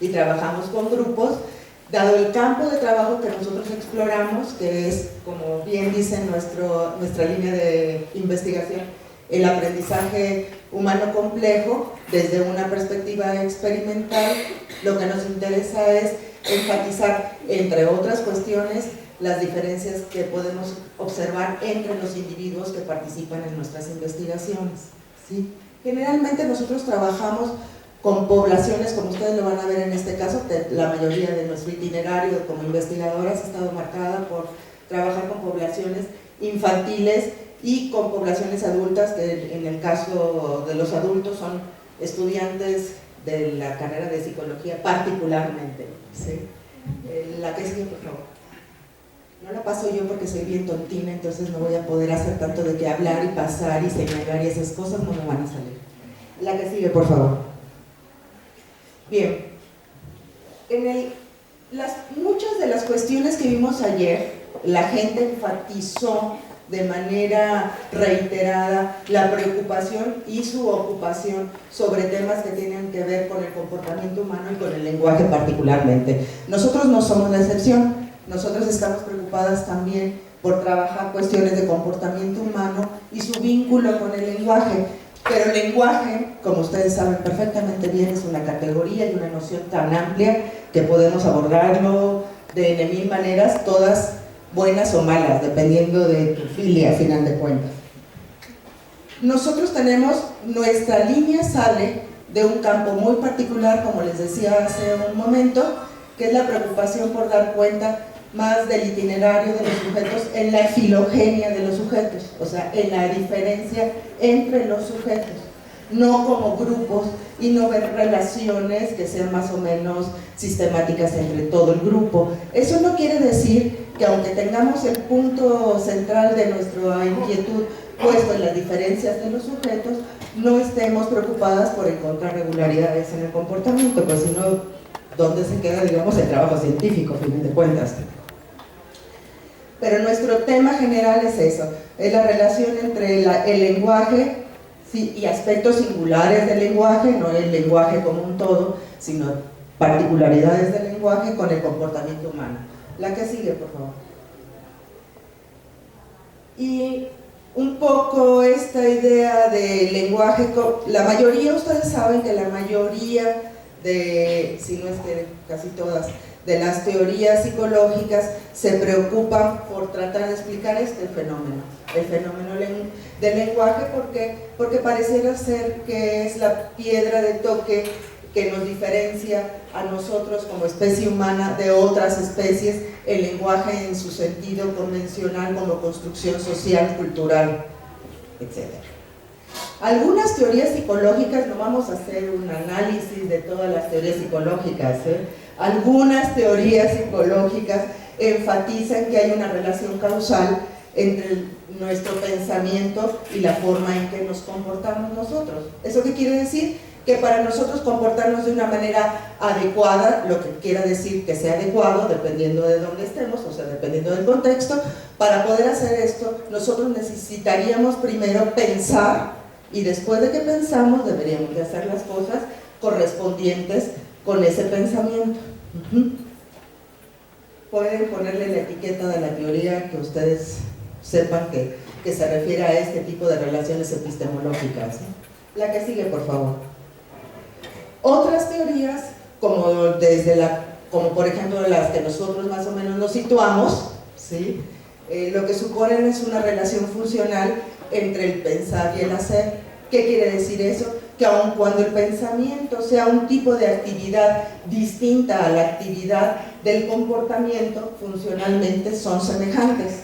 y trabajamos con grupos, dado el campo de trabajo que nosotros exploramos, que es, como bien dice nuestra línea de investigación, el aprendizaje humano complejo desde una perspectiva experimental. Lo que nos interesa es enfatizar, entre otras cuestiones, las diferencias que podemos observar entre los individuos que participan en nuestras investigaciones, ¿sí? Generalmente nosotros trabajamos con poblaciones, como ustedes lo van a ver en este caso, la mayoría de nuestro itinerario como investigadoras ha estado marcada por trabajar con poblaciones infantiles y con poblaciones adultas, que en el caso de los adultos son estudiantes de la carrera de psicología particularmente, ¿sí? La que sigue, por favor. No la paso yo porque soy bien tontina, entonces no voy a poder hacer tanto de que hablar y pasar y señalar y esas cosas no me van a salir. La que sigue, por favor. Bien, muchas de las cuestiones que vimos ayer, la gente enfatizó de manera reiterada la preocupación y su ocupación sobre temas que tienen que ver con el comportamiento humano y con el lenguaje particularmente. Nosotros no somos la excepción, nosotros estamos preocupadas también por trabajar cuestiones de comportamiento humano y su vínculo con el lenguaje. Pero el lenguaje, como ustedes saben perfectamente bien, es una categoría y una noción tan amplia que podemos abordarlo de mil maneras, todas buenas o malas, dependiendo de tu filia, a final de cuentas. Nosotros tenemos, nuestra línea sale de un campo muy particular, como les decía hace un momento, que es la preocupación por dar cuenta más del itinerario de los sujetos en la filogenia de los sujetos, o sea, en la diferencia entre los sujetos, no como grupos y no ver relaciones que sean más o menos sistemáticas entre todo el grupo. Eso no quiere decir que aunque tengamos el punto central de nuestra inquietud puesto en las diferencias de los sujetos, no estemos preocupadas por encontrar regularidades en el comportamiento, pues si no, ¿dónde se queda, digamos, el trabajo científico, a fin de cuentas? Pero nuestro tema general es eso, es la relación entre el lenguaje, sí, y aspectos singulares del lenguaje, no el lenguaje como un todo, sino particularidades del lenguaje con el comportamiento humano. La que sigue, por favor. Y un poco esta idea del lenguaje, la mayoría, ustedes saben que la mayoría de, si no es que casi todas, de las teorías psicológicas se preocupan por tratar de explicar este fenómeno, el fenómeno del lenguaje, porque pareciera ser que es la piedra de toque que nos diferencia a nosotros como especie humana de otras especies, el lenguaje en su sentido convencional como construcción social, cultural, etc. Algunas teorías psicológicas, no vamos a hacer un análisis de todas las teorías psicológicas, algunas teorías psicológicas enfatizan que hay una relación causal entre nuestro pensamiento y la forma en que nos comportamos nosotros. ¿Eso qué quiere decir? Que para nosotros comportarnos de una manera adecuada, lo que quiera decir que sea adecuado, dependiendo de dónde estemos, o sea, dependiendo del contexto, para poder hacer esto, nosotros necesitaríamos primero pensar, y después de que pensamos, deberíamos de hacer las cosas correspondientes con ese pensamiento. Pueden ponerle la etiqueta de la teoría que ustedes sepan que se refiere a este tipo de relaciones epistemológicas. La que sigue, por favor. Otras teorías, como por ejemplo las que nosotros más o menos nos situamos, ¿sí? Lo que suponen es una relación funcional entre el pensar y el hacer. ¿Qué quiere decir eso? Que aun cuando el pensamiento sea un tipo de actividad distinta a la actividad del comportamiento, funcionalmente son semejantes.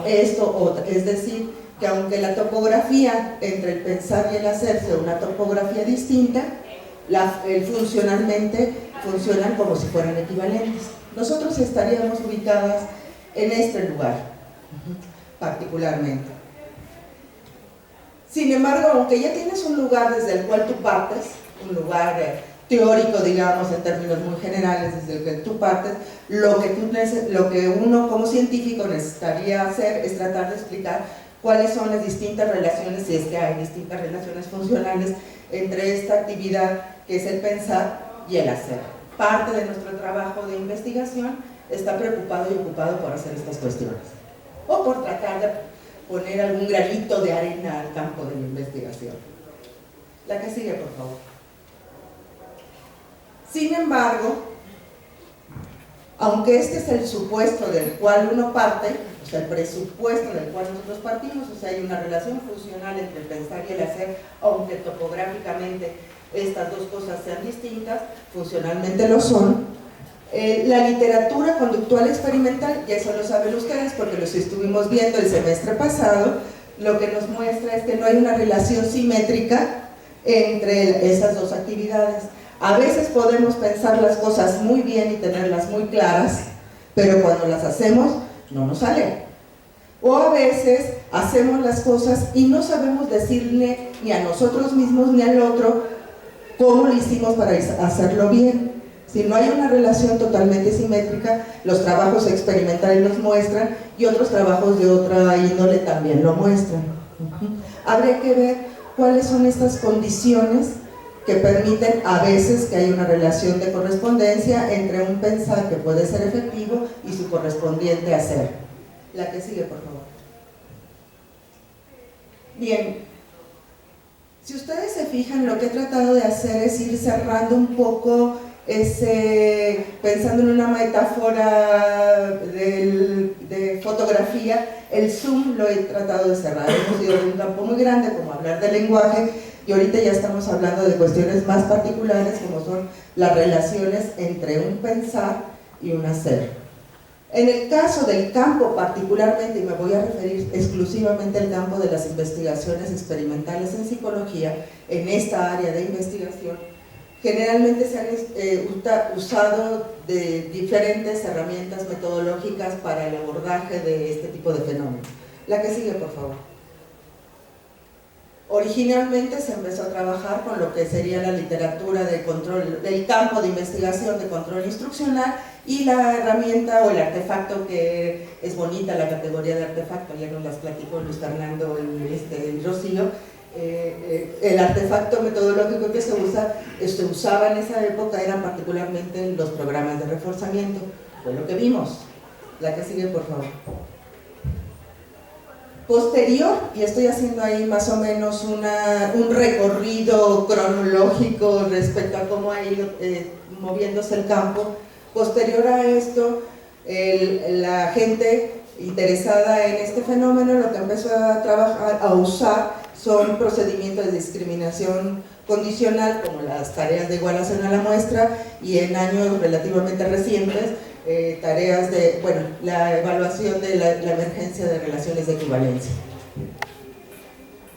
Esto es decir, que aunque la topografía entre el pensar y el hacer sea una topografía distinta, funcionalmente funcionan como si fueran equivalentes. Nosotros estaríamos ubicadas en este lugar, particularmente. Sin embargo, aunque ya tienes un lugar desde el cual tú partes, un lugar teórico, digamos, en términos muy generales, desde el que tú partes, lo que uno como científico necesitaría hacer es tratar de explicar cuáles son las distintas relaciones, si es que hay distintas relaciones funcionales entre esta actividad que es el pensar y el hacer. parte de nuestro trabajo de investigación está preocupado y ocupado por hacer estas cuestiones, o por tratar de poner algún granito de arena al campo de la investigación. La que sigue, por favor. Sin embargo, aunque este es el supuesto del cual uno parte, o sea, el presupuesto del cual nosotros partimos, o sea, hay una relación funcional entre el pensar y el hacer, aunque topográficamente estas dos cosas sean distintas, funcionalmente lo son. La literatura conductual experimental, y eso lo saben ustedes porque los estuvimos viendo el semestre pasado, lo que nos muestra es que no hay una relación simétrica entre esas dos actividades. A veces podemos pensar las cosas muy bien y tenerlas muy claras, pero cuando las hacemos no nos sale. O a veces hacemos las cosas y no sabemos decirle ni a nosotros mismos ni al otro cómo lo hicimos para hacerlo bien. Si no hay una relación totalmente simétrica, los trabajos experimentales los muestran y otros trabajos de otra índole también lo muestran. Habría que ver cuáles son estas condiciones que permiten a veces que haya una relación de correspondencia entre un pensar que puede ser efectivo y su correspondiente hacer. La que sigue, por favor. Bien, si ustedes se fijan, lo que he tratado de hacer es ir cerrando un poco pensando en una metáfora de fotografía, el zoom lo he tratado de cerrar. Hemos ido de un campo muy grande, como hablar de lenguaje, y ahorita ya estamos hablando de cuestiones más particulares, como son las relaciones entre un pensar y un hacer. En el caso del campo particularmente, y me voy a referir exclusivamente al campo de las investigaciones experimentales en psicología, en esta área de investigación, generalmente se han usado de diferentes herramientas metodológicas para el abordaje de este tipo de fenómenos. La que sigue, por favor. Originalmente se empezó a trabajar con lo que sería la literatura de control, del campo de investigación de control instruccional, y la herramienta o el artefacto, que es bonita la categoría de artefacto, ya nos las platicó Luis Fernando y Rocío. El artefacto metodológico que se usaba en esa época eran particularmente los programas de reforzamiento. Fue lo que vimos. La que sigue, por favor. Posterior, y estoy haciendo ahí más o menos un recorrido cronológico respecto a cómo ha ido moviéndose el campo. Posterior a esto, la gente interesada en este fenómeno lo que empezó a trabajar, a usar, son procedimientos de discriminación condicional, como las tareas de igualación a la muestra, y en años relativamente recientes, tareas de, bueno, la evaluación de la emergencia de relaciones de equivalencia,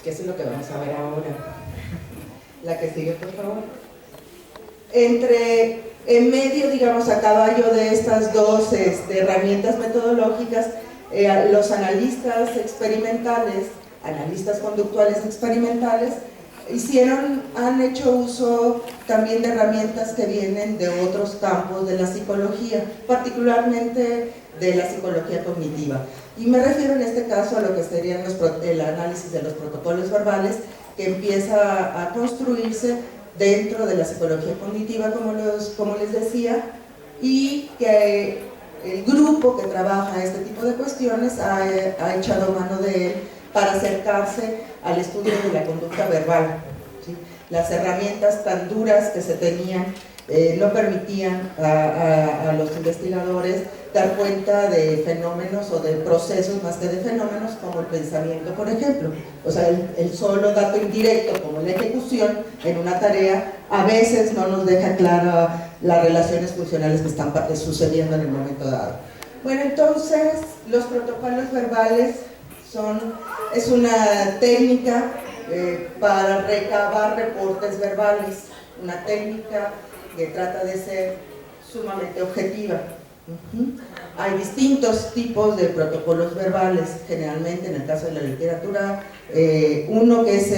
que eso es lo que vamos a ver ahora. La que sigue, por favor. En medio, digamos, a caballo de estas dos herramientas metodológicas, los analistas experimentales, analistas conductuales experimentales, han hecho uso también de herramientas que vienen de otros campos de la psicología, particularmente de la psicología cognitiva. Y me refiero en este caso a lo que serían el análisis de los protocolos verbales, que empieza a construirse dentro de la psicología cognitiva, como les decía, y que el grupo que trabaja este tipo de cuestiones ha echado mano de él para acercarse al estudio de la conducta verbal, ¿sí? Las herramientas tan duras que se tenían no permitían a los investigadores dar cuenta de fenómenos o de procesos más que de fenómenos, como el pensamiento, por ejemplo. O sea, el solo dato indirecto, como la ejecución en una tarea, a veces no nos deja clara las relaciones funcionales que están sucediendo en el momento dado. Bueno, entonces, los protocolos verbales es una técnica para recabar reportes verbales, una técnica que trata de ser sumamente objetiva. Hay distintos tipos de protocolos verbales, generalmente en el caso de la literatura, uno que es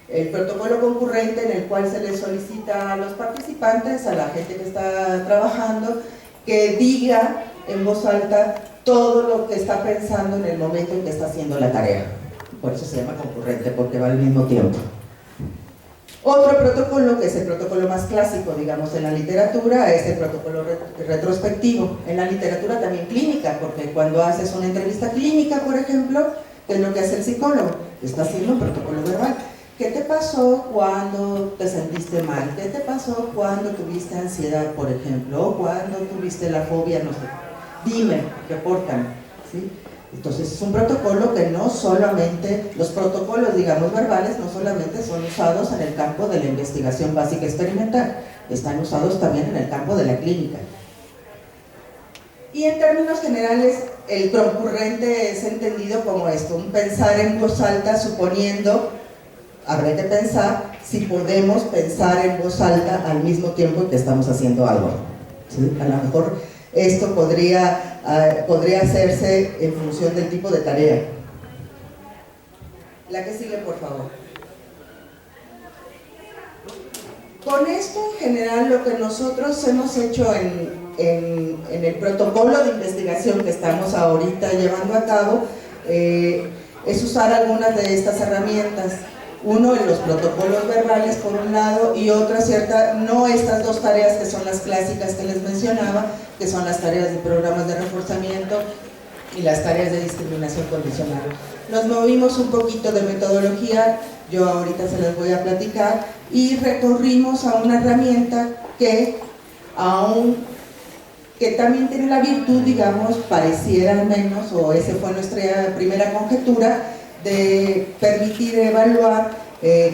el protocolo concurrente, en el cual se les solicita a los participantes, a la gente que está trabajando, que diga en voz alta todo lo que está pensando en el momento en que está haciendo la tarea. Por eso se llama concurrente, porque va al mismo tiempo. Otro protocolo, que es el protocolo más clásico, digamos, en la literatura, es el protocolo retrospectivo. En la literatura también clínica, porque cuando haces una entrevista clínica, por ejemplo, ¿qué es lo que hace el psicólogo? Está haciendo un protocolo verbal. ¿Qué te pasó cuando te sentiste mal? ¿Qué te pasó cuando tuviste ansiedad, por ejemplo? ¿O cuando tuviste la fobia? No sé. Dime, repórtame, ¿sí? Entonces es un protocolo que no solamente, los protocolos, digamos, verbales, no solamente son usados en el campo de la investigación básica experimental, están usados también en el campo de la clínica. Y en términos generales, el concurrente es entendido como esto, un pensar en voz alta suponiendo, habrá que pensar si podemos pensar en voz alta al mismo tiempo que estamos haciendo algo, ¿sí? A lo mejor esto podría hacerse en función del tipo de tarea. La que sigue, por favor. Con esto, en general, lo que nosotros hemos hecho en el protocolo de investigación que estamos ahorita llevando a cabo es usar algunas de estas herramientas. Uno, en los protocolos verbales, por un lado, y otra cierta, no estas dos tareas que son las clásicas que les mencionaba, que son las tareas de programas de reforzamiento y las tareas de discriminación condicional. Nos movimos un poquito de metodología, yo ahorita se las voy a platicar, y recorrimos a una herramienta que también tiene la virtud, digamos, pareciera al menos, o esa fue nuestra primera conjetura, de permitir evaluar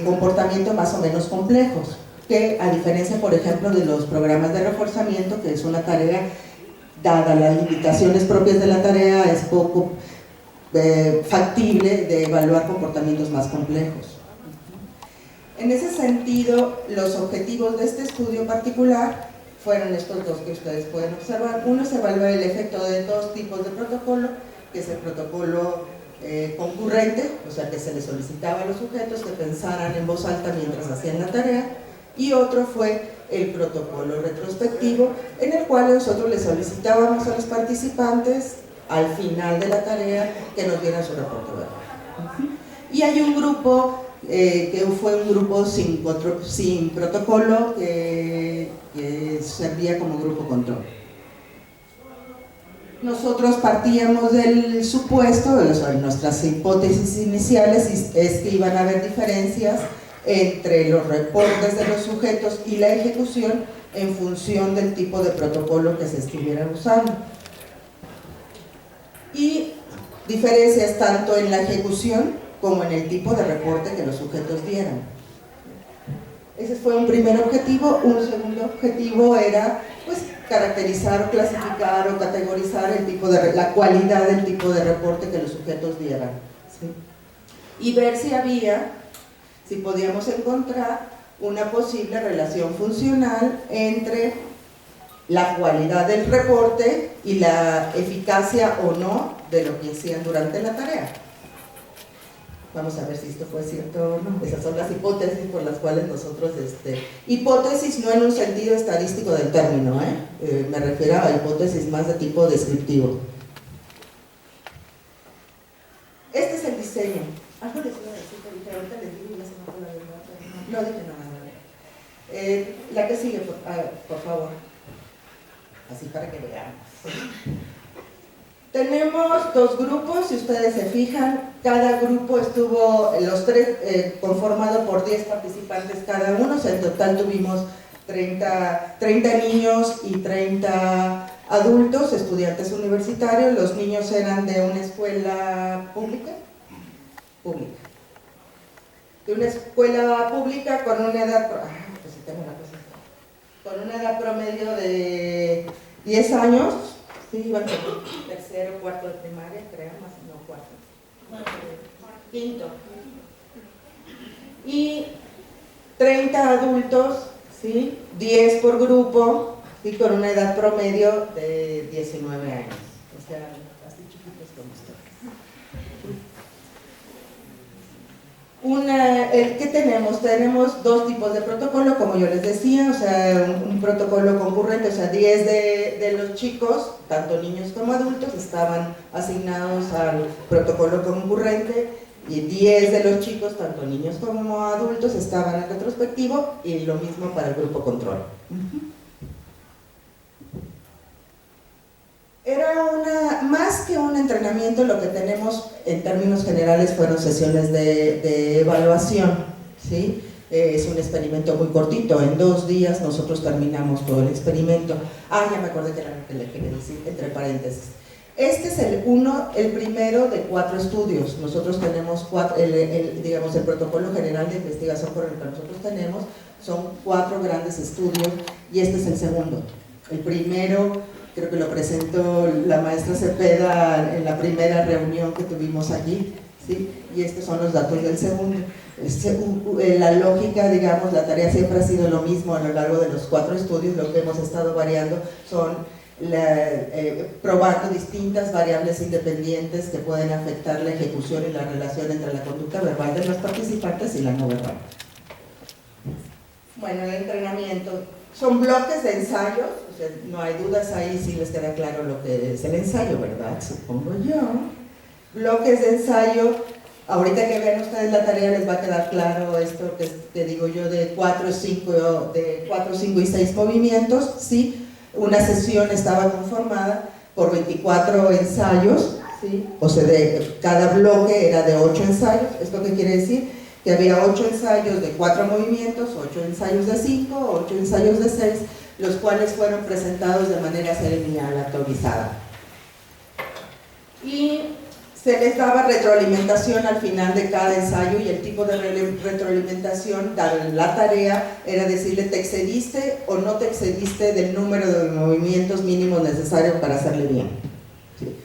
comportamientos más o menos complejos, que a diferencia, por ejemplo, de los programas de reforzamiento, que es una tarea, dada las limitaciones propias de la tarea, es poco factible de evaluar comportamientos más complejos. En ese sentido, los objetivos de este estudio particular fueron estos dos que ustedes pueden observar. Uno es evaluar el efecto de dos tipos de protocolo, que es el protocolo concurrente, o sea que se les solicitaba a los sujetos que pensaran en voz alta mientras hacían la tarea, y otro fue el protocolo retrospectivo, en el cual nosotros les solicitábamos a los participantes al final de la tarea que nos dieran su reporte verbal. Y hay un grupo que fue un grupo sin protocolo que servía como grupo control. Nosotros partíamos del supuesto, nuestras hipótesis iniciales es que iban a haber diferencias entre los reportes de los sujetos y la ejecución en función del tipo de protocolo que se estuviera usando. Y diferencias tanto en la ejecución como en el tipo de reporte que los sujetos dieran. Ese fue un primer objetivo. Un segundo objetivo era, pues, caracterizar, clasificar o categorizar el tipo la cualidad del tipo de reporte que los sujetos dieran, ¿sí? Y ver si podíamos encontrar una posible relación funcional entre la cualidad del reporte y la eficacia o no de lo que hacían durante la tarea. Vamos a ver si esto fue cierto o no. Esas son las hipótesis por las cuales nosotros, hipótesis no en un sentido estadístico del término, me refiero a hipótesis más de tipo descriptivo. Este es el diseño. Algo les iba a decir, pero ahorita les digo y ya se me fue la verdad. No dije nada. La que sigue, por favor. Así para que veamos. Tenemos dos grupos, si ustedes se fijan, cada grupo estuvo, los tres, conformado por 10 participantes cada uno, o sea, en total tuvimos 30 niños y 30 adultos, estudiantes universitarios. Los niños eran de una escuela pública, de una escuela pública con una edad, pues tengo una cosa, con una edad promedio de 10 años, sí, iban con tercero, cuarto de primaria, creo, más no cuarto, quinto, y 30 adultos, ¿sí? 10 por grupo, ¿sí? Con una edad promedio de 19 años, o sea, así chiquitos como ustedes. ¿Qué tenemos? Tenemos dos tipos de protocolo, como yo les decía, o sea, un protocolo concurrente, o sea, 10 de los chicos, tanto niños como adultos, estaban asignados al protocolo concurrente, Y 10 de los chicos, tanto niños como adultos, estaban en retrospectivo, y lo mismo para el grupo control. Era más que un entrenamiento, lo que tenemos en términos generales fueron sesiones de evaluación, ¿sí? Es un experimento muy cortito, en 2 días nosotros terminamos todo el experimento. Ya me acordé que era lo que le quería decir, entre paréntesis. Este es el primero de 4 estudios. Nosotros tenemos digamos, el protocolo general de investigación por el que nosotros tenemos son 4 grandes estudios, y este es el segundo. El primero creo que lo presentó la maestra Cepeda en la primera reunión que tuvimos aquí, ¿sí? Y estos son los datos del segundo. La lógica, digamos, la tarea siempre ha sido lo mismo a lo largo de los 4 estudios. Lo que hemos estado variando son probando distintas variables independientes que pueden afectar la ejecución y la relación entre la conducta verbal de los participantes y la no verbal. Bueno, el entrenamiento son bloques de ensayos, o sea, no hay dudas ahí, si les queda claro lo que es el ensayo, ¿verdad? Supongo yo. Bloques de ensayo. Ahorita que vean ustedes la tarea les va a quedar claro esto que digo yo de 4, 5 y 6 movimientos, ¿sí? Una sesión estaba conformada por 24 ensayos, ¿sí? O sea, cada bloque era de 8 ensayos. ¿Esto qué quiere decir? Que había 8 ensayos de 4 movimientos, 8 ensayos de 5, 8 ensayos de 6, los cuales fueron presentados de manera semi-aleatorizada. Y se les daba retroalimentación al final de cada ensayo, y el tipo de retroalimentación, dada la tarea, era decirle te excediste o no te excediste del número de movimientos mínimos necesarios para hacerle bien. ¿Sí?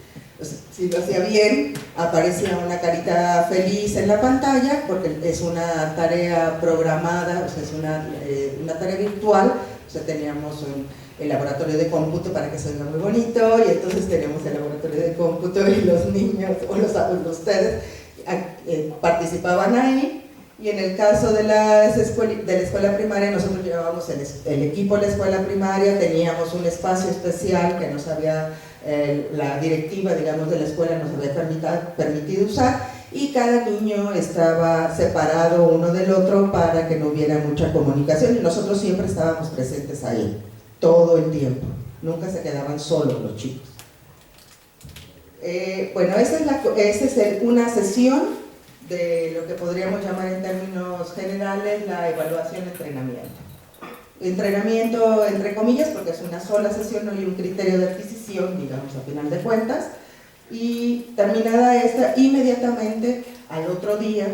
Si lo hacía bien, aparecía una carita feliz en la pantalla, porque es una tarea programada, o sea, es una tarea virtual. O sea, teníamos el laboratorio de cómputo para que se vea muy bonito, y entonces tenemos el laboratorio de cómputo, y los niños, o ustedes, participaban ahí. Y en el caso de la escuela primaria, nosotros llevábamos el equipo de la escuela primaria, teníamos un espacio especial que nos había, la directiva, digamos, de la escuela nos había permitido usar, y cada niño estaba separado uno del otro para que no hubiera mucha comunicación, y nosotros siempre estábamos presentes ahí, todo el tiempo, nunca se quedaban solos los chicos. Bueno, esa es una sesión de lo que podríamos llamar en términos generales la evaluación-entrenamiento. Entrenamiento entre comillas, porque es una sola sesión, no hay un criterio de adquisición, digamos, a final de cuentas. Y terminada esta, inmediatamente al otro día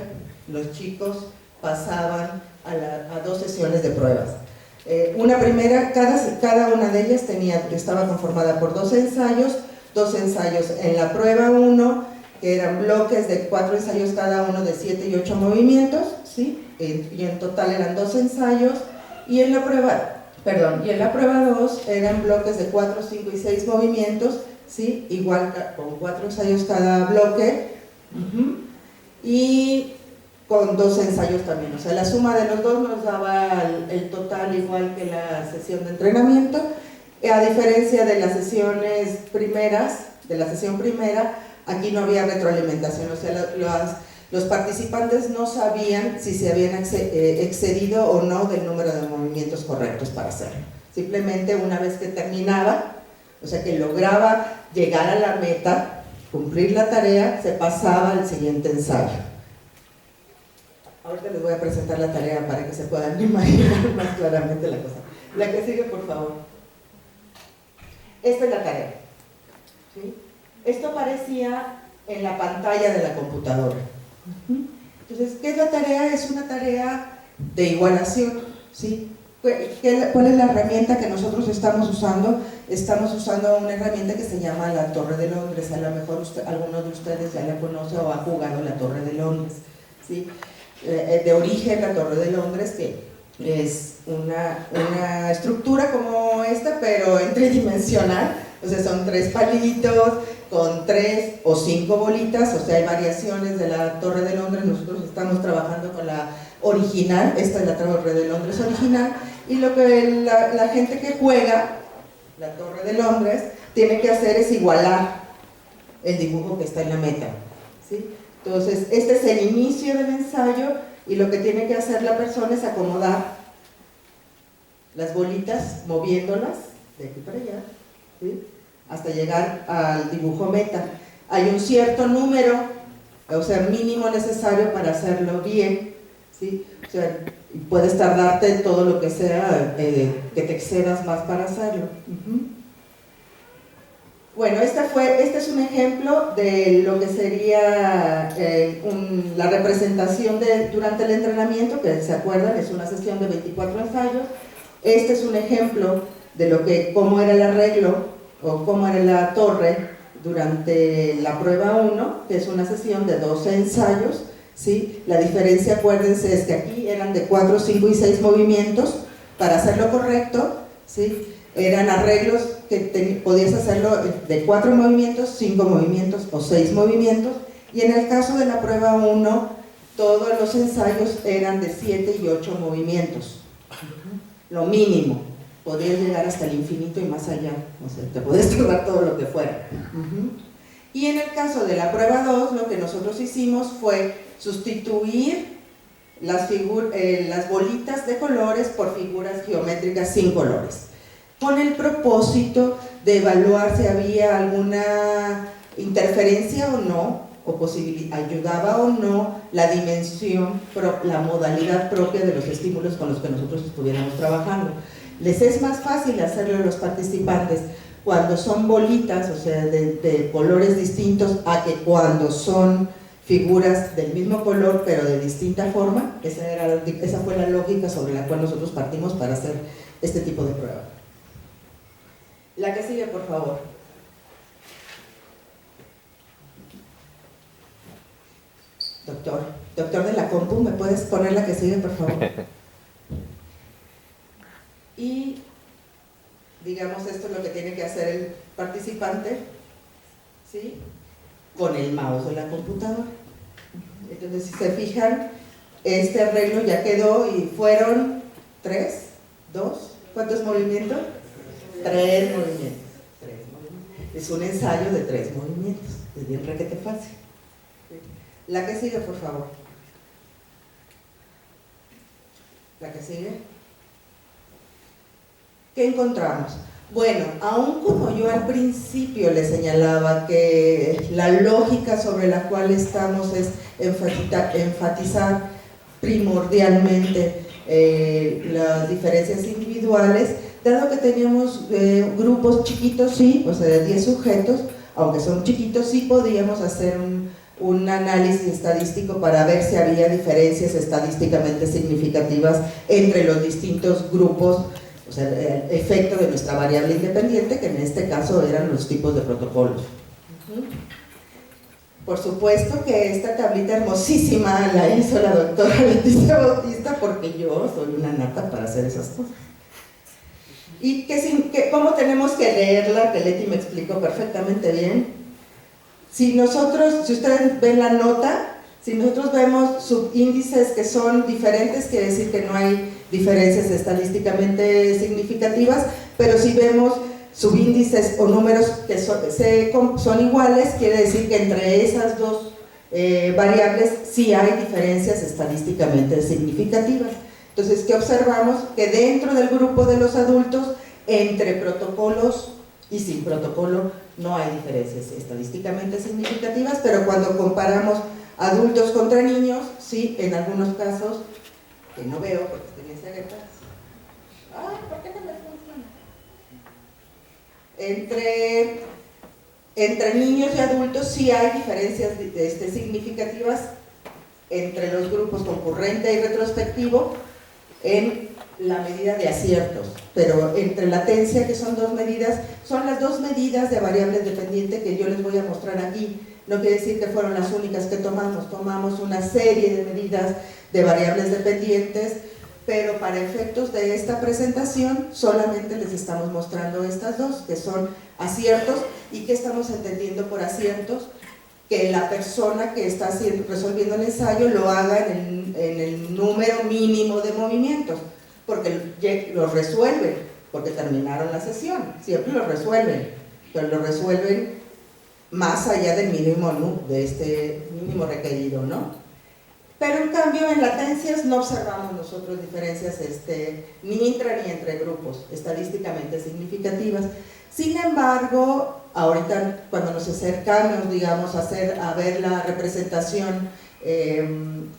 los chicos pasaban a 2 sesiones de pruebas. Una primera, cada una de ellas estaba conformada por 2 ensayos en la prueba 1, que eran bloques de 4 ensayos cada uno de 7 y 8 movimientos, ¿sí? Y en total eran 2 ensayos, y en la prueba 2 eran bloques de 4, 5 y 6 movimientos, ¿sí? Igual con 4 ensayos cada bloque, y con 2 ensayos también. O sea, la suma de los dos nos daba el total igual que la sesión de entrenamiento. A diferencia de las sesiones primeras, de la sesión primera, aquí no había retroalimentación, o sea, los participantes no sabían si se habían excedido o no del número de movimientos correctos para hacerlo. Simplemente una vez que terminaba, o sea, que lograba llegar a la meta, cumplir la tarea, se pasaba al siguiente ensayo. Ahorita les voy a presentar la tarea para que se puedan imaginar más claramente la cosa. La que sigue, por favor. Esta es la tarea, ¿sí? Esto aparecía en la pantalla de la computadora. Entonces, ¿qué es la tarea? Es una tarea de igualación, ¿sí? ¿Cuál es la herramienta que nosotros estamos usando? Estamos usando una herramienta que se llama la Torre de Londres. A lo mejor alguno de ustedes ya la conoce o ha jugado la Torre de Londres, ¿sí? De origen, la Torre de Londres, que es una estructura como esta, pero en tridimensional. O sea, son 3 palitos con 3 o 5 bolitas, o sea, hay variaciones de la Torre de Londres. Nosotros estamos trabajando con la original, esta es la Torre de Londres original, y lo que la gente que juega la Torre de Londres tiene que hacer es igualar el dibujo que está en la meta, ¿sí? Entonces, este es el inicio del ensayo y lo que tiene que hacer la persona es acomodar las bolitas, moviéndolas de aquí para allá, ¿sí?, hasta llegar al dibujo meta. Hay un cierto número, o sea, mínimo necesario para hacerlo bien, ¿sí? O sea, puedes tardarte todo lo que sea, que te excedas más para hacerlo. Bueno, este es un ejemplo de lo que sería la representación durante el entrenamiento, que se acuerdan, es una sesión de 24 ensayos. Este es un ejemplo de cómo era el arreglo o cómo era la torre durante la prueba 1, que es una sesión de 12 ensayos, ¿sí? La diferencia, acuérdense, es que aquí eran de 4, 5 y 6 movimientos para hacerlo correcto, ¿sí? Eran arreglos que podías hacerlo de 4 movimientos, 5 movimientos o 6 movimientos, y en el caso de la prueba 1, todos los ensayos eran de 7 y 8 movimientos, lo mínimo. Podías llegar hasta el infinito y más allá, o sea, te podías probar todo lo que fuera. Y en el caso de la prueba 2, lo que nosotros hicimos fue sustituir las bolitas de colores por figuras geométricas sin colores, con el propósito de evaluar si había alguna interferencia o no, o ayudaba o no la dimensión, la modalidad propia de los estímulos con los que nosotros estuviéramos trabajando. Les es más fácil hacerlo a los participantes cuando son bolitas, o sea, de colores distintos, a que cuando son figuras del mismo color pero de distinta forma. Esa fue la lógica sobre la cual nosotros partimos para hacer este tipo de prueba. La que sigue, por favor. Doctor de la compu, ¿me puedes poner la que sigue, por favor? Y digamos, esto es lo que tiene que hacer el participante, ¿sí?, con el mouse de la computadora. Entonces, si se fijan, este arreglo ya quedó y fueron 3, 2, ¿cuántos movimientos? 3 movimientos. Es un ensayo de 3 movimientos, es bien requete fácil. La que sigue, por favor. La que sigue. ¿Qué encontramos? Bueno, aún como yo al principio les señalaba que la lógica sobre la cual estamos es enfatizar primordialmente las diferencias individuales, dado que teníamos grupos chiquitos, sí, o sea, de 10 sujetos, aunque son chiquitos, sí podíamos hacer un análisis estadístico para ver si había diferencias estadísticamente significativas entre los distintos grupos, o sea, el efecto de nuestra variable independiente, que en este caso eran los tipos de protocolos. Por supuesto que esta tablita hermosísima la hizo la doctora Leticia Bautista, porque yo soy una nata para hacer esas cosas. ¿Y cómo tenemos que leerla? Que Leti me explicó perfectamente bien. Si ustedes ven la nota, si nosotros vemos subíndices que son diferentes, quiere decir que no hay diferencias estadísticamente significativas, pero si vemos subíndices o números que son iguales, quiere decir que entre esas dos variables sí hay diferencias estadísticamente significativas. Entonces, ¿qué observamos? Que dentro del grupo de los adultos, entre protocolos y sin protocolo, no hay diferencias estadísticamente significativas, pero cuando comparamos adultos contra niños, sí, en algunos casos, que no veo porque tenía ceguetas. ¿Por qué no me funciona? Entre niños y adultos sí hay diferencias significativas entre los grupos concurrente y retrospectivo en la medida de aciertos, pero entre latencia, que son dos medidas, son las dos medidas de variables dependientes que yo les voy a mostrar aquí. No quiere decir que fueron las únicas que tomamos una serie de medidas de variables dependientes, pero para efectos de esta presentación solamente les estamos mostrando estas dos, que son aciertos. ¿Y qué estamos entendiendo por aciertos? Que la persona que está resolviendo el ensayo lo haga en el número mínimo de movimientos, porque los resuelven, porque terminaron la sesión, siempre lo resuelven, pero lo resuelven más allá del mínimo, ¿no?, de este mínimo requerido, ¿no? Pero en cambio en latencias no observamos nosotros diferencias ni intra ni entre grupos estadísticamente significativas. Sin embargo, ahorita cuando nos acercamos, digamos, a ver la representación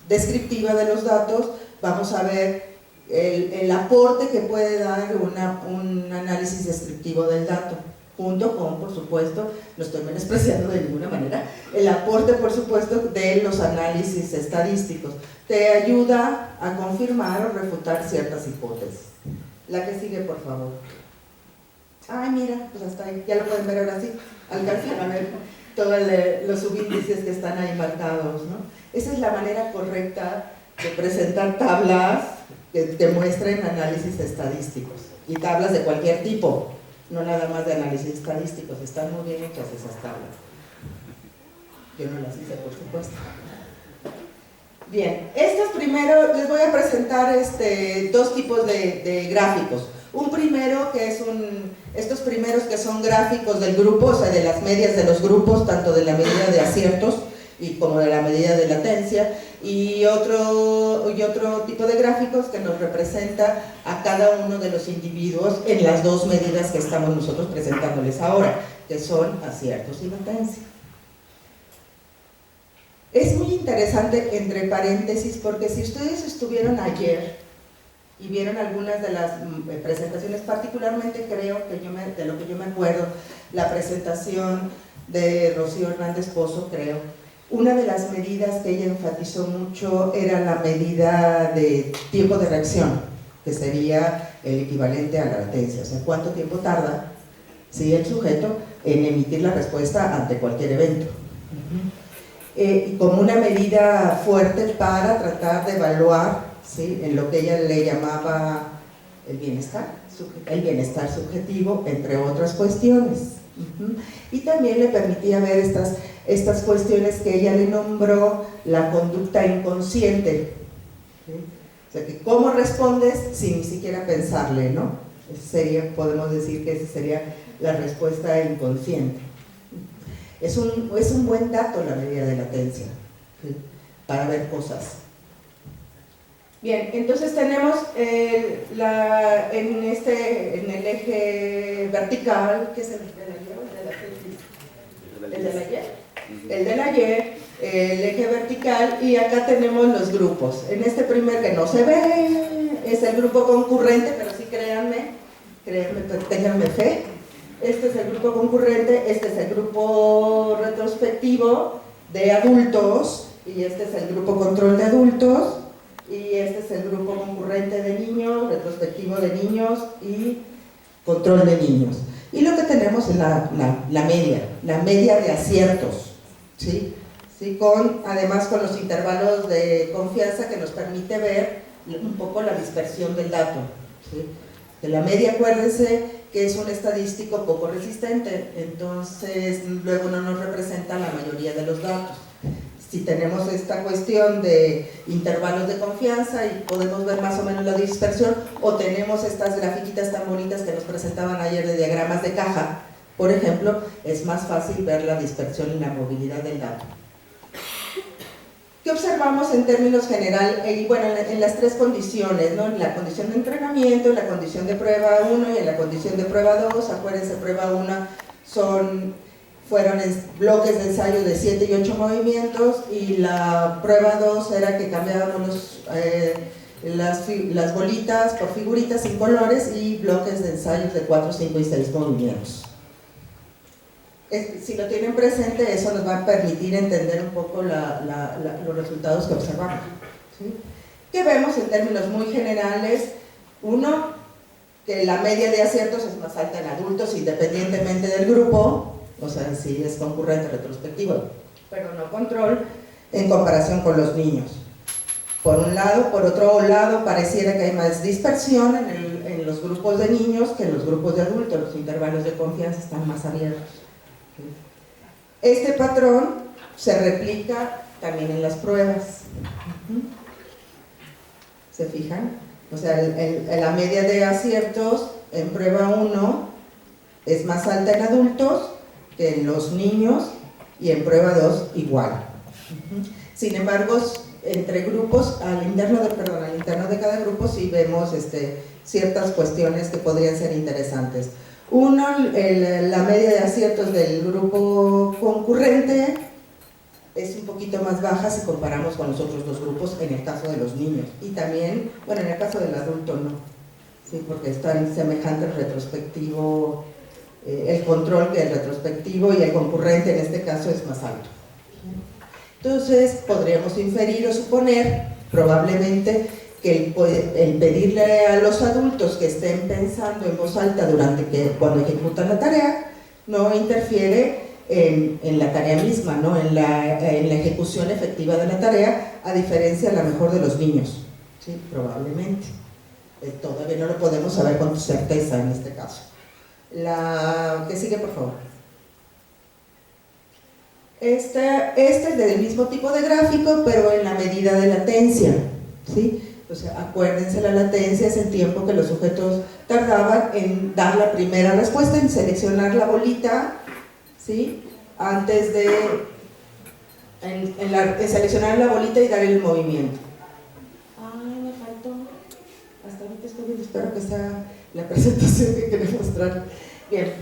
descriptiva de los datos, vamos a ver el aporte que puede dar un análisis descriptivo del dato, junto con, por supuesto, no estoy menospreciando de ninguna manera, el aporte, por supuesto, de los análisis estadísticos. Te ayuda a confirmar o refutar ciertas hipótesis. La que sigue, por favor. Ay, mira, pues hasta ahí, ya lo pueden ver ahora sí, alcanzan a ver todos los subíndices que están ahí marcados, ¿no? Esa es la manera correcta de presentar tablas que te muestren análisis estadísticos, y tablas de cualquier tipo, no nada más de análisis estadísticos. Están muy bien hechas esas tablas. Yo no las hice, por supuesto. Bien, estos primero les voy a presentar dos tipos de gráficos. Un primero que es estos primeros que son gráficos del grupo, o sea, de las medias de los grupos, tanto de la medida de aciertos y como de la medida de latencia, y otro tipo de gráficos que nos representa a cada uno de los individuos en las dos medidas que estamos nosotros presentándoles ahora, que son aciertos y latencia. Es muy interesante, entre paréntesis, porque si ustedes estuvieron ayer y vieron algunas de las presentaciones, particularmente creo que de lo que yo me acuerdo, la presentación de Rocío Hernández Pozo, creo, una de las medidas que ella enfatizó mucho era la medida de tiempo de reacción, que sería el equivalente a la latencia, o sea, cuánto tiempo tarda, ¿sí?, el sujeto en emitir la respuesta ante cualquier evento. Y como una medida fuerte para tratar de evaluar, ¿sí?, en lo que ella le llamaba el bienestar subjetivo, entre otras cuestiones. Y también le permitía ver estas cuestiones que ella le nombró la conducta inconsciente, ¿sí? O sea, que cómo respondes sin ni siquiera pensarle, ¿no? Podemos decir que esa sería la respuesta inconsciente. Es un buen dato la medida de latencia, ¿sí?, para ver cosas. Bien, entonces tenemos en el eje vertical, ¿qué es el del ayer? El del ayer, el eje vertical, y acá tenemos los grupos. En este primer, que no se ve, es el grupo concurrente, pero sí créanme, ténganme fe. Este es el grupo concurrente, este es el grupo retrospectivo de adultos, y este es el grupo control de adultos, y este es el grupo concurrente de niños, retrospectivo de niños y control de niños. Y lo que tenemos es la media de aciertos, ¿sí? ¿Sí? Además con los intervalos de confianza que nos permite ver un poco la dispersión del dato, ¿sí? De la media, acuérdense que es un estadístico poco resistente, entonces luego no nos representa la mayoría de los datos. Si tenemos esta cuestión de intervalos de confianza y podemos ver más o menos la dispersión, o tenemos estas grafiquitas tan bonitas que nos presentaban ayer de diagramas de caja, por ejemplo, es más fácil ver la dispersión y la movilidad del dato. ¿Qué observamos en términos general? Y bueno, en las tres condiciones, ¿no? En la condición de entrenamiento, en la condición de prueba 1 y en la condición de prueba 2. Acuérdense, prueba 1 fueron bloques de ensayo de 7 y 8 movimientos, y la prueba 2 era que cambiábamos las bolitas por figuritas sin colores y bloques de ensayos de 4, 5 y 6 movimientos. Si lo tienen presente, eso nos va a permitir entender un poco los resultados que observamos, ¿sí? ¿Qué vemos en términos muy generales? Uno, que la media de aciertos es más alta en adultos independientemente del grupo, o sea, si es concurrente retrospectivo, pero no control, en comparación con los niños. Por un lado, por otro lado, pareciera que hay más dispersión en los grupos de niños que en los grupos de adultos, los intervalos de confianza están más abiertos. Este patrón se replica también en las pruebas. ¿Se fijan? O sea, la media de aciertos en prueba 1 es más alta en adultos que en los niños y en prueba 2 igual. Sin embargo, entre grupos, al interno de cada grupo sí vemos ciertas cuestiones que podrían ser interesantes. Uno, la media de aciertos del grupo concurrente es un poquito más baja si comparamos con los otros dos grupos en el caso de los niños. Y también, bueno, en el caso del adulto no, sí, porque están semejantes el retrospectivo, el control que el retrospectivo, y el concurrente en este caso es más alto. Entonces podríamos inferir o suponer probablemente que el pedirle a los adultos que estén pensando en voz alta cuando ejecutan la tarea no interfiere en la tarea misma, ¿no? en la ejecución efectiva de la tarea, a diferencia a lo mejor de los niños, ¿sí? Probablemente. Todavía no lo podemos saber con certeza en este caso. La que sigue, por favor. Este es del mismo tipo de gráfico, pero en la medida de latencia, ¿sí? O sea, acuérdense, la latencia es el tiempo que los sujetos tardaban en dar la primera respuesta, en seleccionar la bolita, ¿sí? Antes de en seleccionar la bolita y dar el movimiento. Ay, me faltó. Hasta ahorita estoy viendo, espero que sea la presentación que quería mostrar. Bien,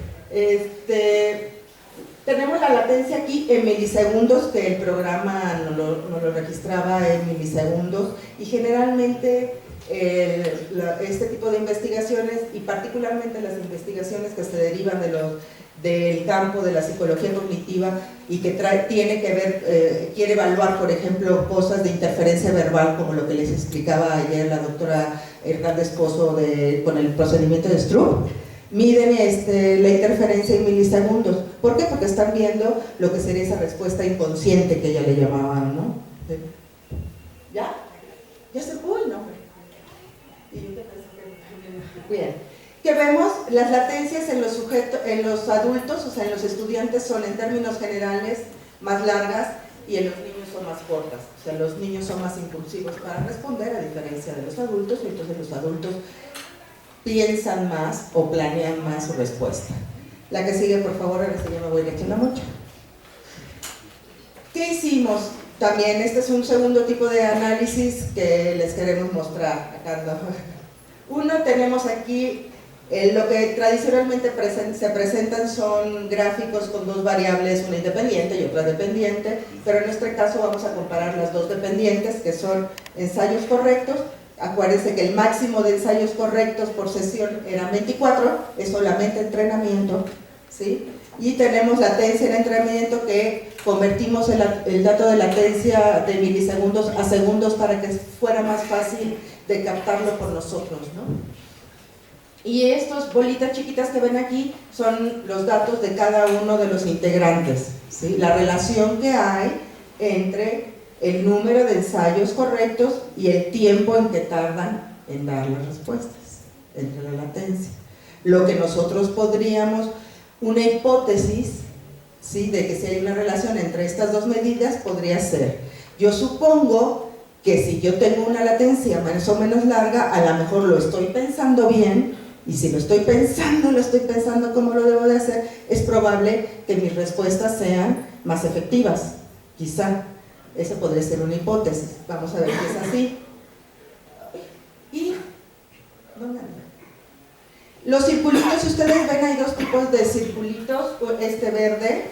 tenemos la latencia aquí en milisegundos, que el programa nos lo registraba en milisegundos, y generalmente este tipo de investigaciones, y particularmente las investigaciones que se derivan del campo de la psicología cognitiva y que tiene que ver, quiere evaluar, por ejemplo, cosas de interferencia verbal, como lo que les explicaba ayer la doctora Hernández Pozo con el procedimiento de Stroop. Miden la interferencia en milisegundos. ¿Por qué? Porque están viendo lo que sería esa respuesta inconsciente que ella le llamaban, ¿no? ¿Ya? ¿Ya se fue el nombre? Bien. Que vemos las latencias en los adultos, o sea, en los estudiantes son en términos generales más largas y en los niños son más cortas. O sea, los niños son más impulsivos para responder, a diferencia de los adultos, y entonces los adultos piensan más o planean más su respuesta. La que sigue, por favor, ahora sí ya me voy a echar la mocha. ¿Qué hicimos? También este es un segundo tipo de análisis que les queremos mostrar. Acá uno, tenemos aquí lo que tradicionalmente se presentan son gráficos con dos variables, una independiente y otra dependiente, pero en este caso vamos a comparar las dos dependientes, que son ensayos correctos. Acuérdense que el máximo de ensayos correctos por sesión eran 24, es solamente entrenamiento, ¿sí? Y tenemos latencia en entrenamiento, que convertimos el dato de latencia de milisegundos a segundos para que fuera más fácil de captarlo por nosotros, ¿no? Y estos bolitas chiquitas que ven aquí son los datos de cada uno de los integrantes, ¿sí? La relación que hay entre el número de ensayos correctos y el tiempo en que tardan en dar las respuestas, entre la latencia. Lo que nosotros podríamos, una hipótesis, ¿sí?, de que si hay una relación entre estas dos medidas, podría ser: yo supongo que si yo tengo una latencia más o menos larga, a lo mejor lo estoy pensando bien, y si lo estoy pensando como lo debo de hacer, es probable que mis respuestas sean más efectivas, quizá. Esa podría ser una hipótesis. Vamos a ver si es así. Y los circulitos, si ustedes ven, hay dos tipos de circulitos, este verde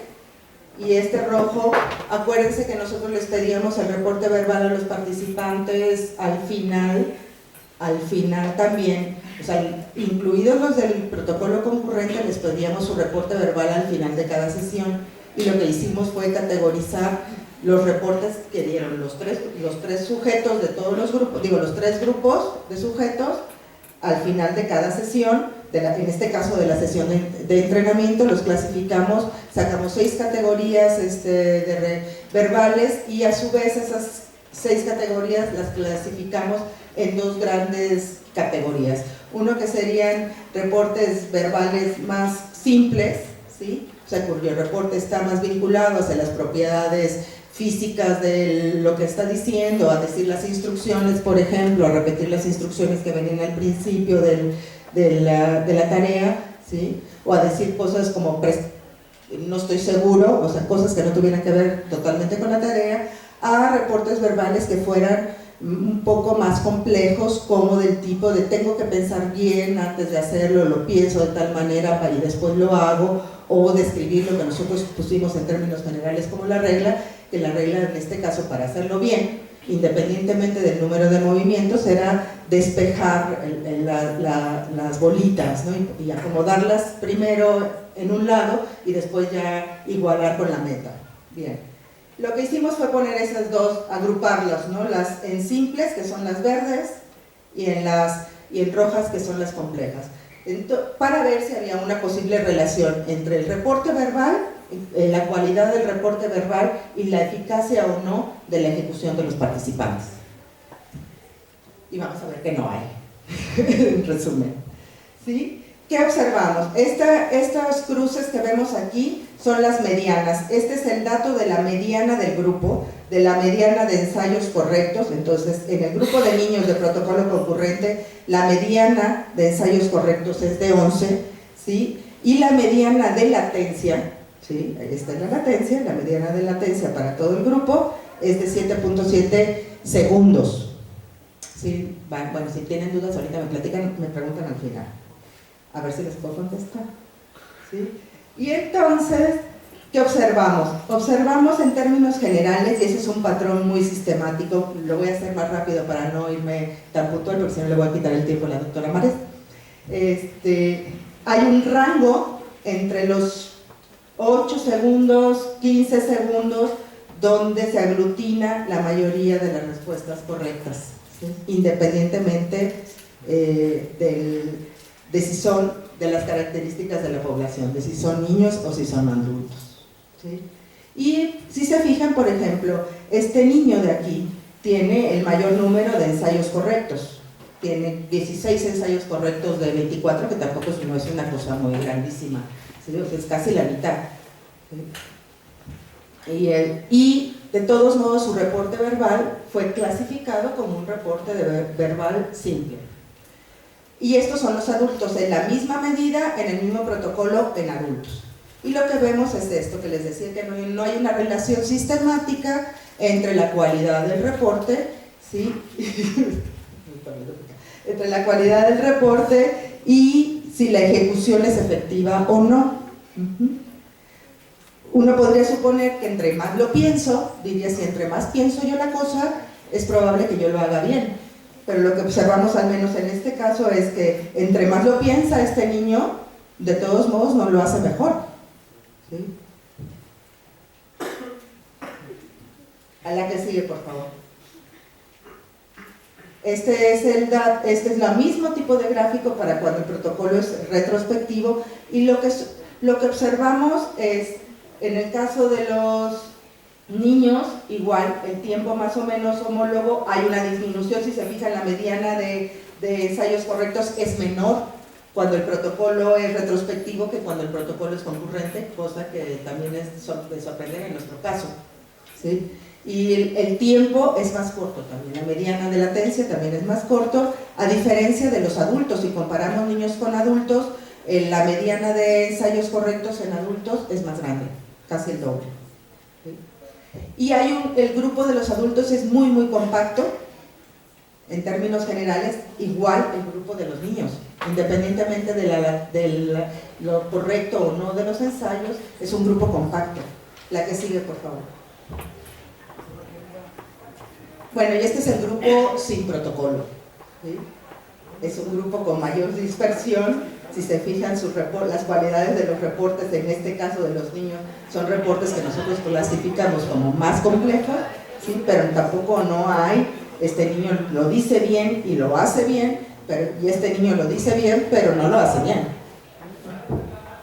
y este rojo. Acuérdense que nosotros les pedíamos el reporte verbal a los participantes al final también, o sea, incluidos los del protocolo concurrente, les pedíamos su reporte verbal al final de cada sesión, y lo que hicimos fue categorizar los reportes que dieron los tres sujetos de todos los grupos, los tres grupos de sujetos al final de cada sesión, en este caso de la sesión de entrenamiento. Los clasificamos, sacamos 6 categorías verbales, y a su vez esas 6 categorías las clasificamos en 2 grandes categorías. Uno que serían reportes verbales más simples, ¿sí? O sea, cuyo reporte está más vinculado hacia las propiedades físicas de lo que está diciendo, a decir las instrucciones, por ejemplo, a repetir las instrucciones que venían al principio de la tarea, ¿sí? O a decir cosas como no estoy seguro, o sea, cosas que no tuvieran que ver totalmente con la tarea, a reportes verbales que fueran un poco más complejos, como del tipo de tengo que pensar bien antes de hacerlo, lo pienso de tal manera y después lo hago, o describir lo que nosotros pusimos en términos generales como la regla, que la regla en este caso para hacerlo bien, independientemente del número de movimientos, era despejar las bolitas, ¿no? y acomodarlas primero en un lado y después ya igualar con la meta. Bien. Lo que hicimos fue poner esas dos, agruparlas, ¿no? Las en simples, que son las verdes, y en rojas, que son las complejas, para ver si había una posible relación entre el reporte verbal, la cualidad del reporte verbal y la eficacia o no de la ejecución de los participantes. Y vamos a ver que no hay, en resumen. ¿Sí? ¿Qué observamos? Estas cruces que vemos aquí son las medianas. Este es el dato de la mediana del grupo, de la mediana de ensayos correctos. Entonces, en el grupo de niños de protocolo concurrente, la mediana de ensayos correctos es de 11, ¿sí? Y la mediana de latencia, ¿sí? Ahí está la latencia, la mediana de latencia para todo el grupo es de 7.7 segundos. ¿Sí? Bueno, si tienen dudas ahorita me platican, me preguntan al final. A ver si les puedo contestar. ¿Sí? Y entonces, ¿qué observamos? Observamos en términos generales, y ese es un patrón muy sistemático, lo voy a hacer más rápido para no irme tan puntual, porque si no le voy a quitar el tiempo a la doctora Mares. Hay un rango entre los 8 segundos, 15 segundos, donde se aglutina la mayoría de las respuestas correctas, ¿sí? Independientemente de si son de las características de la población, de si son niños o si son adultos, ¿sí? Y si se fijan, por ejemplo, este niño de aquí tiene el mayor número de ensayos correctos, tiene 16 ensayos correctos de 24, que tampoco no es una cosa muy grandísima, ¿sí? O sea, es casi la mitad, ¿sí? Y de todos modos su reporte verbal fue clasificado como un reporte verbal simple. Y estos son los adultos, en la misma medida, en el mismo protocolo en adultos. Y lo que vemos es esto, que les decía, que no hay una relación sistemática entre la cualidad del reporte, ¿sí? entre la cualidad del reporte y si la ejecución es efectiva o no. Uno podría suponer que entre más lo pienso, diría, si entre más pienso yo la cosa, es probable que yo lo haga bien. Pero lo que observamos, al menos en este caso, es que entre más lo piensa este niño, de todos modos no lo hace mejor, ¿sí? A la que sigue, por favor. Este es el mismo tipo de gráfico para cuando el protocolo es retrospectivo, y lo que observamos es, en el caso de los niños, igual, el tiempo más o menos homólogo, hay una disminución. Si se fijan, la mediana de ensayos correctos es menor cuando el protocolo es retrospectivo que cuando el protocolo es concurrente, cosa que también es de sorprender en nuestro caso, ¿sí? Y el tiempo es más corto también, la mediana de latencia también es más corto, a diferencia de los adultos. Si comparamos niños con adultos, la mediana de ensayos correctos en adultos es más grande, casi el doble, ¿sí? Y el grupo de los adultos es muy muy compacto, en términos generales, igual el grupo de los niños, independientemente de lo correcto o no de los ensayos, es un grupo compacto. La que sigue, por favor. Bueno, y este es el grupo sin protocolo, ¿sí? Es un grupo con mayor dispersión. Si se fijan, las cualidades de los reportes, en este caso de los niños, son reportes que nosotros clasificamos como más complejos, ¿sí? Pero tampoco no hay, este niño lo dice bien y lo hace bien, y este niño lo dice bien, pero no lo hace bien,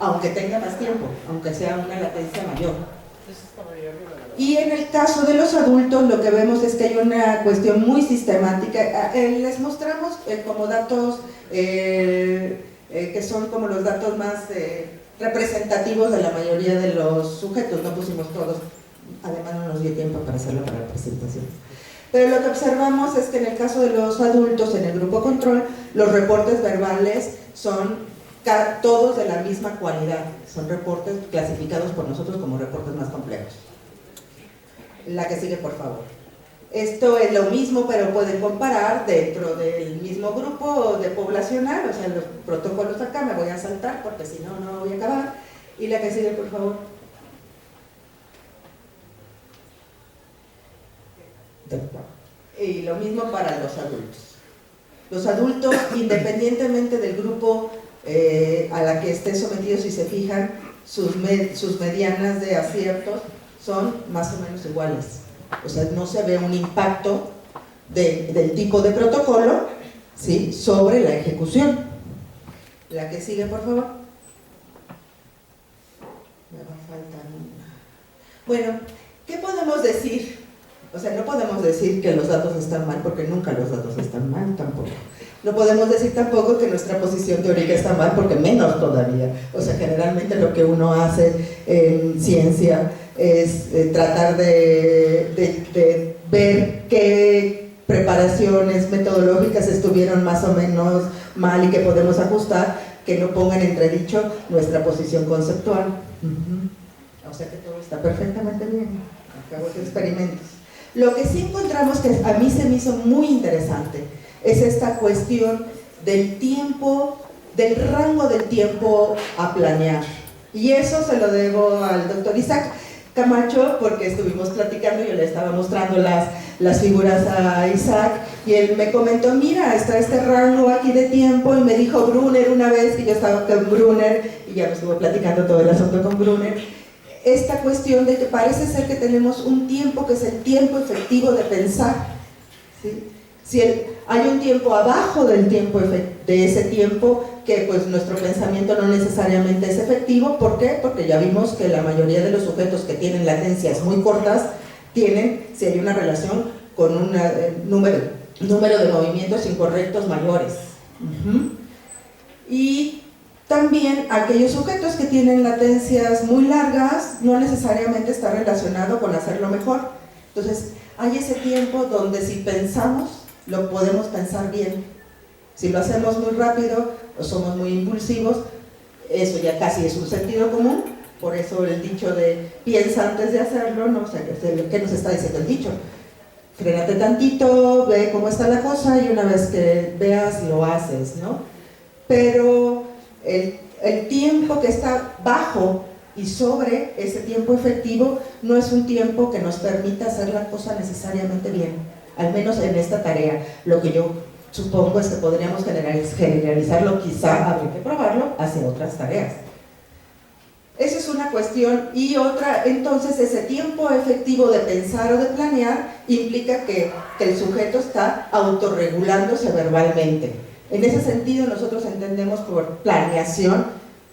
aunque tenga más tiempo, aunque sea una latencia mayor. Y en el caso de los adultos, lo que vemos es que hay una cuestión muy sistemática. Les mostramos como datos que son como los datos más representativos de la mayoría de los sujetos. No pusimos todos, además no nos dio tiempo para hacerlo para la presentación. Pero lo que observamos es que en el caso de los adultos, en el grupo control, los reportes verbales son todos de la misma cualidad, son reportes clasificados por nosotros como reportes más complejos. La que sigue, por favor. Esto es lo mismo, pero pueden comparar dentro del mismo grupo de poblacional, o sea, los protocolos acá me voy a saltar porque si no, no voy a acabar. Y la que sigue, por favor. Y lo mismo para los adultos. Los adultos, independientemente del grupo a la que esté sometido, si se fijan, sus medianas de aciertos son más o menos iguales. O sea, no se ve un impacto del tipo de protocolo, ¿sí?, sobre la ejecución. La que sigue, por favor. Me va a faltar una. Bueno, ¿qué podemos decir? O sea, no podemos decir que los datos están mal, porque nunca los datos están mal tampoco. No podemos decir tampoco que nuestra posición teórica está mal, porque menos todavía. O sea, generalmente lo que uno hace en ciencia es tratar de ver qué preparaciones metodológicas estuvieron más o menos mal y que podemos ajustar, que no pongan en entredicho nuestra posición conceptual. O sea que todo está perfectamente bien. Acabo de experimentos. Lo que sí encontramos, que a mí se me hizo muy interesante, es esta cuestión del tiempo, del rango del tiempo a planear. Y eso se lo debo al doctor Isaac Camacho, porque estuvimos platicando, yo le estaba mostrando las figuras a Isaac, y él me comentó, mira, está este rango aquí de tiempo, y me dijo Brunner una vez, que yo estaba con Brunner, y ya me estuvo platicando todo el asunto con Brunner, esta cuestión de que parece ser que tenemos un tiempo que es el tiempo efectivo de pensar, ¿sí? Si hay un tiempo abajo del tiempo de ese tiempo, que pues nuestro pensamiento no necesariamente es efectivo. ¿Por qué? Porque ya vimos que la mayoría de los sujetos que tienen latencias muy cortas tienen, si hay una relación, con un número de movimientos incorrectos mayores. Y también aquellos sujetos que tienen latencias muy largas no necesariamente está relacionado con hacerlo mejor. Entonces, hay ese tiempo donde si pensamos, lo podemos pensar bien. Si lo hacemos muy rápido o somos muy impulsivos, eso ya casi es un sentido común. Por eso el dicho de piensa antes de hacerlo, ¿no? O sea, ¿qué nos está diciendo el dicho? Frénate tantito, ve cómo está la cosa y una vez que veas, lo haces, ¿no? Pero el tiempo que está bajo y sobre ese tiempo efectivo no es un tiempo que nos permita hacer la cosa necesariamente bien, al menos en esta tarea. Lo que yo supongo es que podríamos generalizarlo, quizá habría que probarlo hacia otras tareas. Esa es una cuestión. Y otra, entonces, ese tiempo efectivo de pensar o de planear implica que el sujeto está autorregulándose verbalmente. En ese sentido, nosotros entendemos por planeación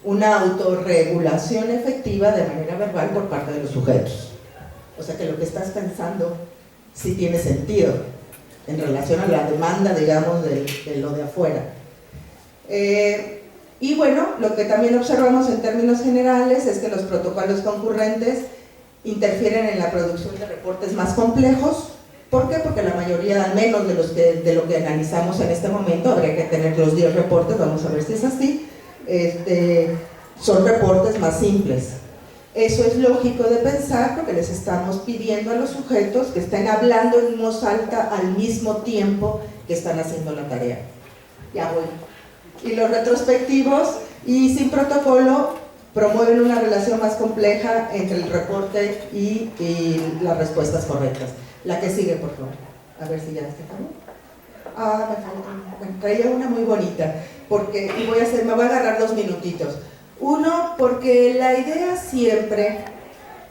una autorregulación efectiva de manera verbal por parte de los sujetos. O sea que lo que estás pensando sí tiene sentido en relación a la demanda, digamos, de lo de afuera. Y bueno, lo que también observamos en términos generales es que los protocolos concurrentes interfieren en la producción de reportes más complejos. ¿Por qué? Porque la mayoría, al menos de lo que analizamos en este momento, habría que tener los 10 reportes, vamos a ver si es así, son reportes más simples. Eso es lógico de pensar porque les estamos pidiendo a los sujetos que estén hablando en voz alta al mismo tiempo que están haciendo la tarea. Ya voy. Y los retrospectivos y sin protocolo promueven una relación más compleja entre el reporte y las respuestas correctas. La que sigue, por favor. A ver si ya está acabó. Me falta. Bueno, traía una muy bonita, porque me voy a agarrar 2 minutitos. Uno, porque la idea siempre,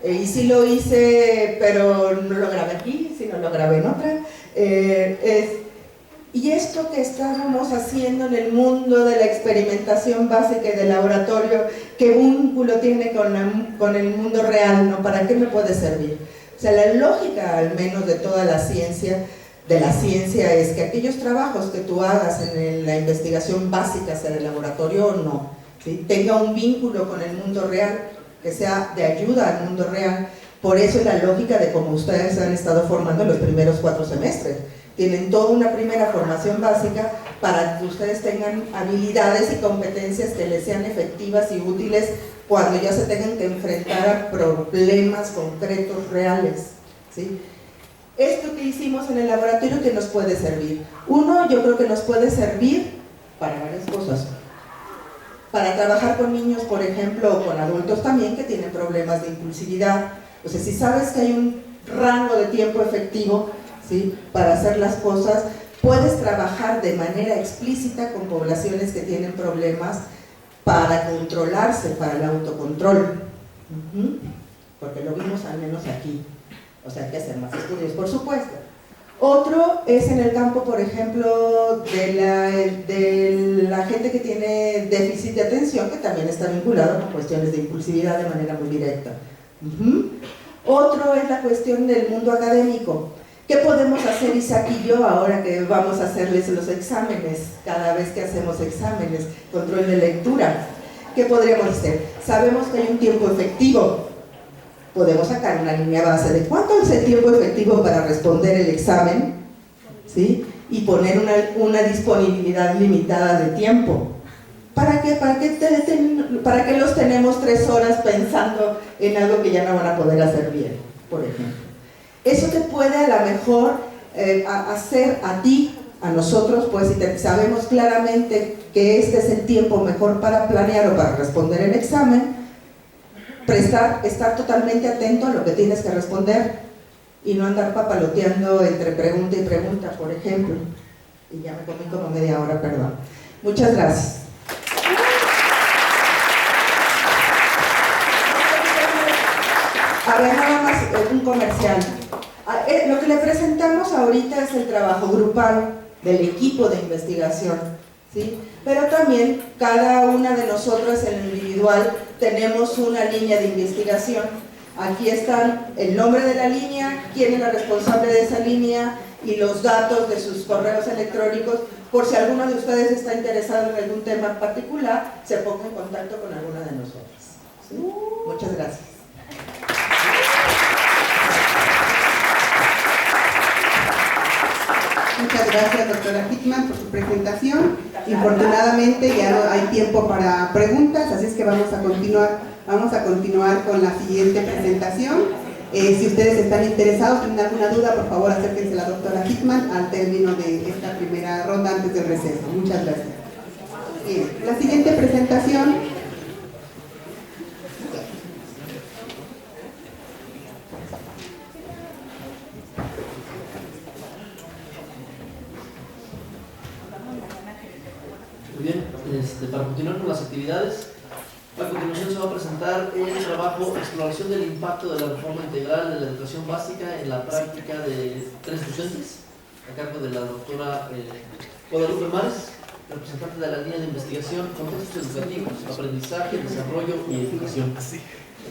y sí lo hice, pero no lo grabé aquí, sino lo grabé en otra, y esto que estábamos haciendo en el mundo de la experimentación básica y del laboratorio, ¿qué vínculo tiene con el mundo real, ¿no? ¿Para qué me puede servir? O sea, la lógica, al menos de toda la ciencia, es que aquellos trabajos que tú hagas en la investigación básica, sea en el laboratorio o no, ¿sí?, tenga un vínculo con el mundo real, que sea de ayuda al mundo real. Por eso es la lógica de cómo ustedes han estado formando los primeros 4 semestres. tienen toda una primera formación básica para que ustedes tengan habilidades y competencias que les sean efectivas y útiles cuando ya se tengan que enfrentar a problemas concretos reales, ¿sí? Esto que hicimos en el laboratorio, ¿qué nos puede servir? Uno, yo creo que nos puede servir para varias cosas. Para trabajar con niños, por ejemplo, o con adultos también que tienen problemas de impulsividad. O sea, si sabes que hay un rango de tiempo efectivo, ¿sí?, para hacer las cosas, puedes trabajar de manera explícita con poblaciones que tienen problemas para controlarse, para el autocontrol. Porque lo vimos al menos aquí. O sea, hay que hacer más estudios, por supuesto. Otro es en el campo, por ejemplo, de la gente que tiene déficit de atención, que también está vinculado con cuestiones de impulsividad de manera muy directa. Otro es la cuestión del mundo académico. ¿Qué podemos hacer, Isaac y yo, ahora que vamos a hacerles los exámenes, cada vez que hacemos exámenes, control de lectura? ¿Qué podríamos hacer? Sabemos que hay un tiempo efectivo. Podemos sacar una línea base de cuánto es el tiempo efectivo para responder el examen, ¿sí?, y poner una disponibilidad limitada de tiempo. ¿Para qué? ¿Para qué los tenemos 3 horas pensando en algo que ya no van a poder hacer bien, por ejemplo? Eso te puede a lo mejor hacer a ti, a nosotros, pues si sabemos claramente que este es el tiempo mejor para planear o para responder el examen, estar totalmente atento a lo que tienes que responder y no andar papaloteando entre pregunta y pregunta, por ejemplo. Y ya me comí como media hora, perdón. Muchas gracias. A ver, nada más un comercial. Lo que le presentamos ahorita es el trabajo grupal del equipo de investigación, ¿sí? Pero también cada una de nosotros en lo individual tenemos una línea de investigación. Aquí están el nombre de la línea, quién es la responsable de esa línea y los datos de sus correos electrónicos, por si alguno de ustedes está interesado en algún tema particular, se ponga en contacto con alguna de nosotras, ¿sí? Muchas gracias. Muchas gracias, doctora Hickman, por su presentación. Infortunadamente ya no hay tiempo para preguntas, así es que vamos a continuar con la siguiente presentación. Si ustedes están interesados, tienen alguna duda, por favor acérquense a la doctora Hickman al término de esta primera ronda antes del receso. Muchas gracias. Bien, la siguiente presentación. Muy bien, para continuar con las actividades, a continuación se va a presentar el trabajo Exploración del impacto de la reforma integral de la educación básica en la práctica de 3 docentes, a cargo de la doctora Guadalupe Mares, representante de la línea de investigación Contextos Educativos, Aprendizaje, Desarrollo y Educación.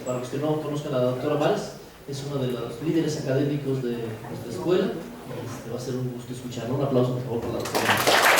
Para los que no conozcan a la doctora Mares, es uno de los líderes académicos de nuestra escuela. Va a ser un gusto escucharlo. Un aplauso, por favor, para la doctora Mares.